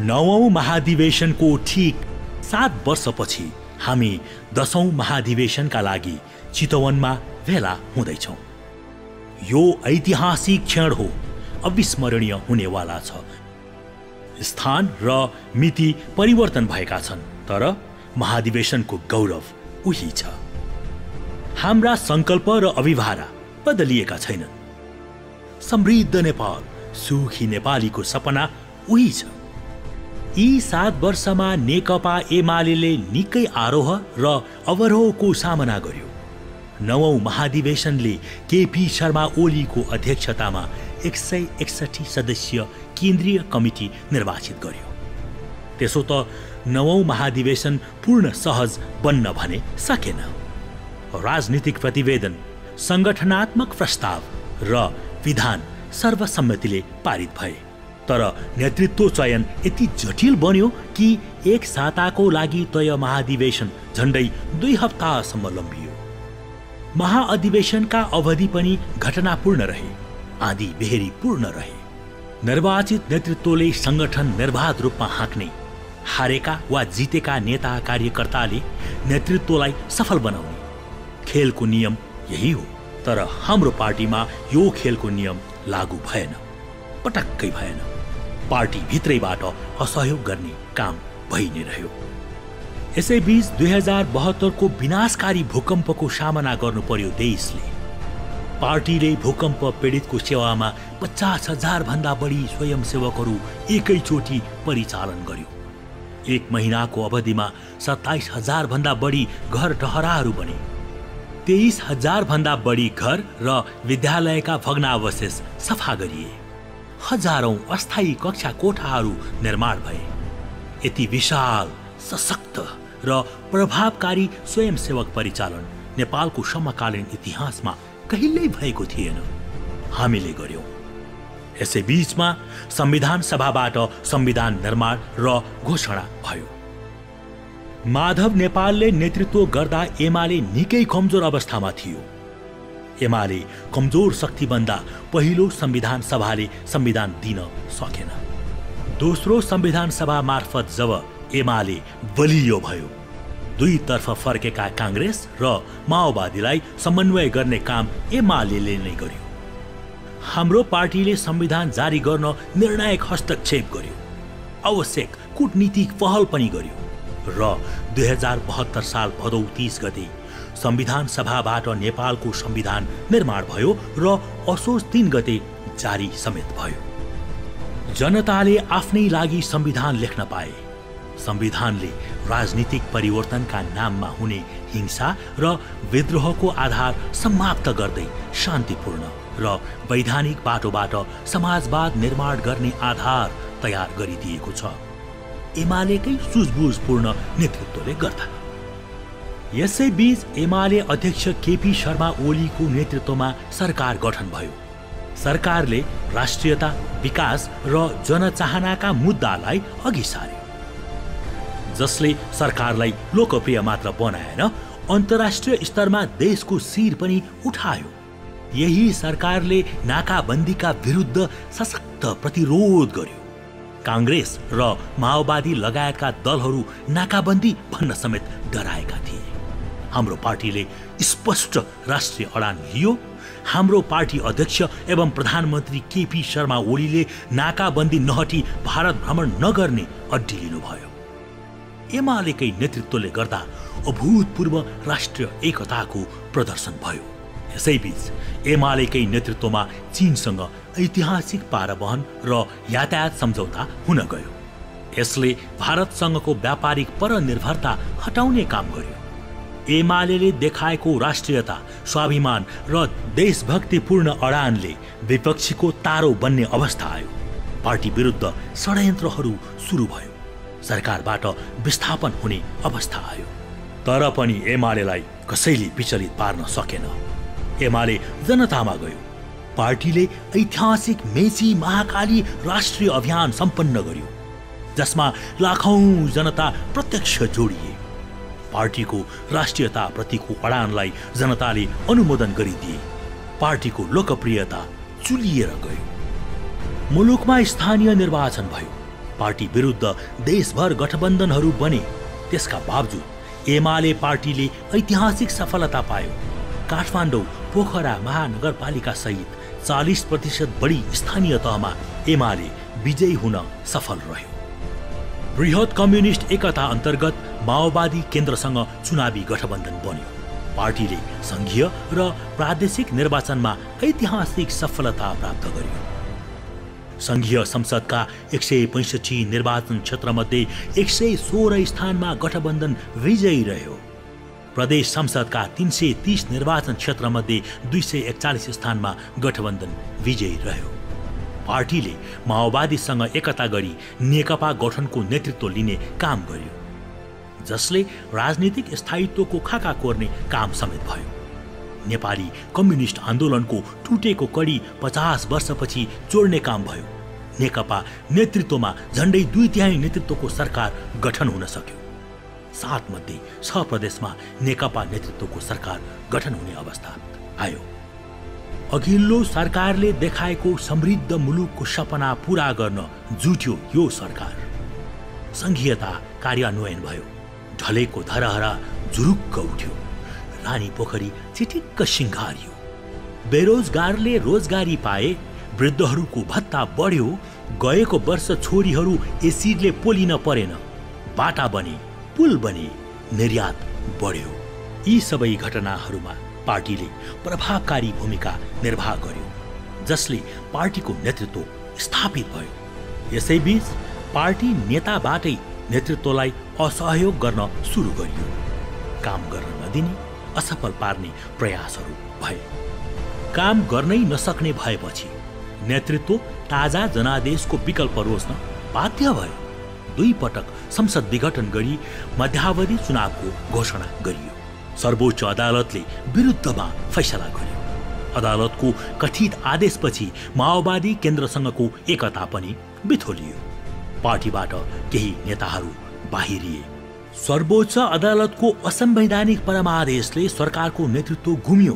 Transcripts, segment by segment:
नवौं महाधिवेशनको ठीक 7 वर्षपछि हामी 10औं महाधिवेशनका लागि चितवनमा भेला हुँदैछौँ। यो ऐतिहासिक क्षण हो, अविस्मरणीय हुनेवाला छ। स्थान र मिति परिवर्तन भएका छन्, तर महाधिवेशनको गौरव उही छ। हाम्रा संकल्प र अभिभारा बदलिएका छैनन्। समृद्ध नेपाल, सुखी नेपालीको सपना उही छ। यी 7 वर्षमा नेकपा एमालेले निकै आरोह र अवरोहको सामना गर्यो। नवौं महाधिवेशनले केपी शर्मा ओलीको अध्यक्षतामा 161 सदस्यीय केन्द्रीय कमिटी निर्वाचित गर्यो। त्यसो त नवौं महाधिवेशन पूर्ण सहज बन्न भने सकेन। राजनीतिक प्रतिवेदन, संगठनात्मक प्रस्ताव र विधान सर्वसम्मतिले पारित भए, तर नेतृत्व चयन यति जटिल बन्यो कि एक साताको लागि तय महाधिवेशन झण्डै 2 हप्तासम्म लम्बियो। महाअधिवेशनका अवधि पनि घटनापूर्ण रहे, आदि बेहेरी पूर्ण रहे। निर्वाचित नेतृत्वले संगठन निर्बाध रूपमा हाँक्ने, हारेका वा जितेका नेता कार्यकर्ताले नेतृत्वलाई सफल बनाउने खेलको नियम यही हो। तर हाम्रो पार्टीमा यो खेलको नियम लागू भएन, पटक्कै भएन। पार्टी भित्रैबाट असहयोग गर्ने काम भइ नै रह्यो। यसैबीच 2072 को विनाशकारी भूकम्पको सामना गर्नु पर्यो देशले। पार्टीले भूकम्प पीडितको सेवामा 50,000 भन्दा बढी स्वयंसेवकहरू एकैचोटि परिचालन गर्यो। 1 महिनाको अवधिमा 27,000 भन्दा बढी घर टहराहरू बने। 23,000 भन्दा बढी घर र विद्यालयका भग्नावशेष सफा गरिए। हजारौं अस्थायी कक्षा कोठाहरू निर्माण भए। यति विशाल, सशक्त र प्रभावकारी स्वयंसेवक परिचालन नेपालको समकालीन इतिहासमा कहिल्यै भएको थिएन। हामीले गर्यौं। यसै बीचमा संविधान सभाबाट संविधान निर्माण र घोषणा भयो। माधव नेपालले नेतृत्व गर्दा एमाले निकै कमजोर अवस्थामा थियो। एमाले कमजोर शक्ति भन्दा पहिलो संविधान सभाले संविधान दिन सकेन। दोस्रो संविधान सभा मार्फत जब एमाले बलियो भयो, दुईतर्फ फर्केका कांग्रेस र माओवादीलाई समन्वय गर्ने काम एमालेले नै गर्यो। हाम्रो पार्टीले संविधान जारी गर्न निर्णायक हस्तक्षेप गर्यो, आवश्यक कूटनीतिक पहल पनि गर्यो र 2072 साल भदौ 30 गते संविधान सभाबाट नेपालको संविधान निर्माण भयो र असोज 3 गते जारी समेत भयो। जनताले आफ्नै लागि संविधान लेख्न पाए। संविधानले राजनीतिक परिवर्तनका नाममा हुने हिंसा र विद्रोहको आधार समाप्त गर्दै शान्तिपूर्ण र वैधानिक बाटोबाट समाजवाद निर्माण गर्ने आधार तयार गरिदिएको छ। एमालेकै सुझबुझपूर्ण नेतृत्वले गर्दा। यसैबीच एमाले अध्यक्ष केपी शर्मा ओलीको नेतृत्वमा सरकार गठन भयो। सरकारले राष्ट्रियता, विकास र जनचाहनाका मुद्दालाई अघि सार्यो, जसले सरकारलाई लोकप्रिय मात्र बनाएन, अन्तर्राष्ट्रिय स्तरमा देशको शिर पनि उठायो। यही सरकारले नाकाबन्दीका विरुद्ध सशक्त प्रतिरोध गर्यो। कांग्रेस र माओवादी लगायतका दलहरू नाकाबन्दी भन्न समेत डराएका थिए। हाम्रो पार्टीले स्पष्ट राष्ट्रिय अडान लियो। हाम्रो पार्टी अध्यक्ष एवं प्रधानमन्त्री केपी शर्मा ओलीले नाकाबन्दी नहटी भारत भ्रमण नगर्ने अड्डी लिनुभयो। एमालेकै नेतृत्वले गर्दा अभूतपूर्व राष्ट्रिय एकताको प्रदर्शन भयो। यसैबीच एमालेकै नेतृत्वमा चीनसँग ऐतिहासिक पारवहन र यातायात सम्झौता हुन गयो। यसले भारतसँगको व्यापारिक परनिर्भरता हटाउने काम गर्यो। एमालेले देखाएको राष्ट्रियता, स्वाभिमान र देशभक्तिपूर्ण अडानले विपक्षीको तारो बन्ने अवस्था आयो। पार्टी विरुद्ध षड्यन्त्रहरू सुरु भयो। सरकारबाट विस्थापन हुने अवस्था आयो। तर पनि एमालेलाई कसैले विचलित पार्न सकेन। एमाले जनतामा गयो। पार्टीले ऐतिहासिक मेची महाकाली राष्ट्रिय अभियान सम्पन्न गर्यो, जसमा लाखौं जनता प्रत्यक्ष जोडिए। पार्टीको राष्ट्रियताप्रतिको अडानलाई जनताले अनुमोदन गरिदिए। पार्टीको लोकप्रियता चुलिएर गयो। मुलुकमा स्थानीय निर्वाचन भयो। पार्टी विरुद्ध देशभर गठबन्धनहरू बने। त्यसका बावजुद एमाले पार्टीले ऐतिहासिक सफलता पायो। काठमाडौँ, पोखरा महानगरपालिका सहित 40% बढी स्थानीय तहमा एमाले विजयी हुन सफल रह्यो। बृहत कम्युनिस्ट एकता अन्तर्गत माओवादी केन्द्रसँग चुनावी गठबन्धन बन्यो। पार्टीले संघीय र प्रादेशिक निर्वाचनमा ऐतिहासिक सफलता प्राप्त गर्यो। संघीय संसदका 165 निर्वाचन क्षेत्रमध्ये 116 स्थानमा गठबन्धन विजयी रह्यो। प्रदेश संसदका 330 निर्वाचन क्षेत्रमध्ये 241 स्थानमा गठबन्धन विजयी रह्यो। पार्टीले माओवादीसँग एकता गरी नेकपा गठनको नेतृत्व लिने काम गर्यो, जसले राजनीतिक स्थायित्वको खाका कोर्ने काम समेत भयो। नेपाली कम्युनिस्ट आन्दोलनको टुटेको कडी 50 वर्षपछि जोड्ने काम भयो। नेकपा नेतृत्वमा झण्डै 2/3 नेतृत्वको सरकार गठन हुन सक्यो। 7 मध्ये 6 प्रदेशमा नेकपा नेतृत्वको सरकार गठन हुने अवस्था आयो। अघिल्लो सरकारले देखाएको समृद्ध मुलुकको सपना पूरा गर्न जुट्यो यो सरकार। संघीयता कार्यान्वयन भयो। ढलेको धरहरा जुरुक्क उठ्यो। रानी पोखरी चिटिक्क सिंगारियो। बेरोजगारले रोजगारी पाए। वृद्धहरूको भत्ता बढ्यो। गएको वर्ष छोरीहरू एसिडले पोलिन परेन। बाटा बने, पुल बने, निर्यात बढ्यो। यी सबै घटनाहरूमा पार्टीले प्रभावकारी भूमिका निर्वाह गर्यो, जसले पार्टीको नेतृत्व स्थापित भयो। यसैबीच पार्टी नेताबाटै नेतृत्वलाई असहयोग गर्न सुरु गरियो। काम गर्न नदिने, असफल पार्ने प्रयासहरू भए। काम गर्नै नसक्ने भएपछि नेतृत्व ताजा जनादेशको विकल्प रोज्न बाध्य भयो। 2 पटक संसद विघटन गरी मध्यावधि चुनावको घोषणा गरियो। सर्वोच्च अदालतले विरुद्धमा फैसला गर्यो। अदालतको कथित आदेशपछि माओवादी केन्द्रसँगको एकता पनि बिथोलियो। पार्टीबाट केही नेताहरू बाहिरिए। सर्वोच्च अदालतको असंवैधानिक परमादेशले सरकारको नेतृत्व गुम्यो।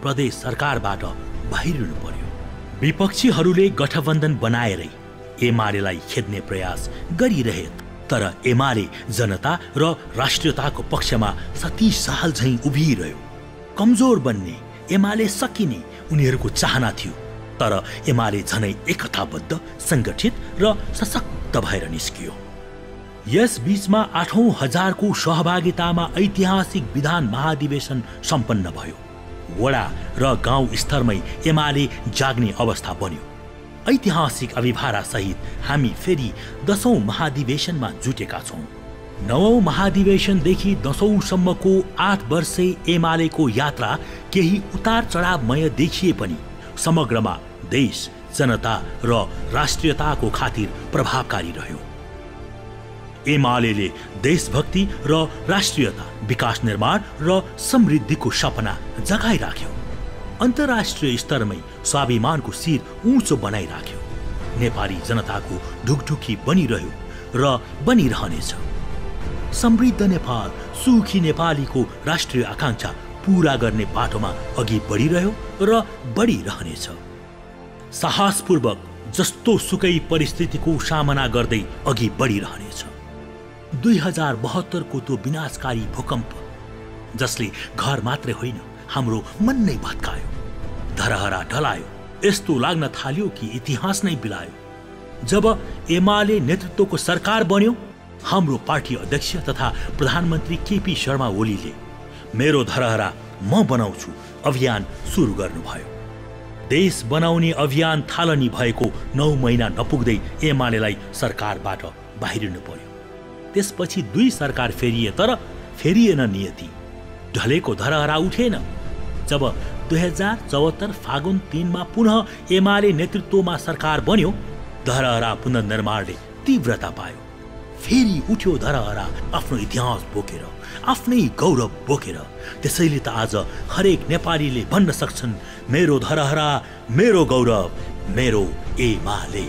प्रदेश सरकारबाट बाहिरिनु पर्यो। विपक्षीहरूले गठबन्धन बनाएरै एमालेलाई खेद्ने प्रयास गरिरहे, तर एमाले जनता र राष्ट्रियताको पक्षमा 30 साल झैं उभिरह्यो। कमजोर बन्ने, एमाले सकिने उनीहरूको चाहना थियो, तर एमाले झनै एकताबद्ध, संगठित र सशक्त भएर निस्कियो। यस बीचमा 8औं हजारको सहभागितामा ऐतिहासिक विधान महाधिवेशन सम्पन्न भयो। वडा र गाउँ स्तरमै एमाले जाग्ने अवस्था बन्यो। ऐतिहासिक अभिभारा सहित हामी फेरि 10औं महाधिवेशनमा जुटेका छौं। 9औं महाधिवेशनदेखि 10औंसम्मको 8 वर्षे एमालेको यात्रा केही उतार चढावमय देखिए पनि समग्रमा देश, जनता र राष्ट्रियताको खातिर प्रभावकारी रह्यो। एमालेले देशभक्ति र राष्ट्रियता, विकास निर्माण र समृद्धिको सपना जगाइराख्यो। अन्तर्राष्ट्रिय स्तरमै स्वाभिमानको शिर उँचो बनाइराख्यो। नेपाली जनताको ढुकढुकी बनिरह्यो र बनिरहनेछ। समृद्ध नेपाल, सुखी नेपालीको राष्ट्रिय आकांक्षा पूरा गर्ने बाटोमा अघि बढिरह्यो र बढिरहनेछ। साहसपूर्वक जस्तो सुकै परिस्थितिको सामना गर्दै अघि बढिरहनेछ। 2072 को त्यो विनाशकारी भूकम्प, जसले घर मात्रै होइन हाम्रो मन नै भत्कायो, धरहरा ढलायो। यस्तो लाग्न थाल्यो कि इतिहास नै बिलायो। जब एमाले नेतृत्वको सरकार बन्यो, हाम्रो पार्टी अध्यक्ष तथा प्रधानमन्त्री केपी शर्मा ओलीले मेरो धरहरा म बनाउँछु अभियान सुरु गर्नुभयो। देश बनाउने अभियान थालनी भएको 9 महिना नपुग्दै एमालेलाई सरकारबाट बाहिरिनु पर्यो। त्यसपछि 2 सरकार फेरिए, तर फेरिएन नियति। ढलेको धरहरा उठेन। जब 2074 फागुन 3 मा पुनः एमाले नेतृत्वमा सरकार बन्यो, धरहरा पुनर्निर्माणले तीव्रता पायो। फेरि उठ्यो धरहरा आफ्नो इतिहास बोकेर, आफ्नै गौरव बोकेर। त्यसैले त आज हरेक नेपालीले भन्न सक्छन्, मेरो धरहरा, मेरो गौरव, मेरो एमाले।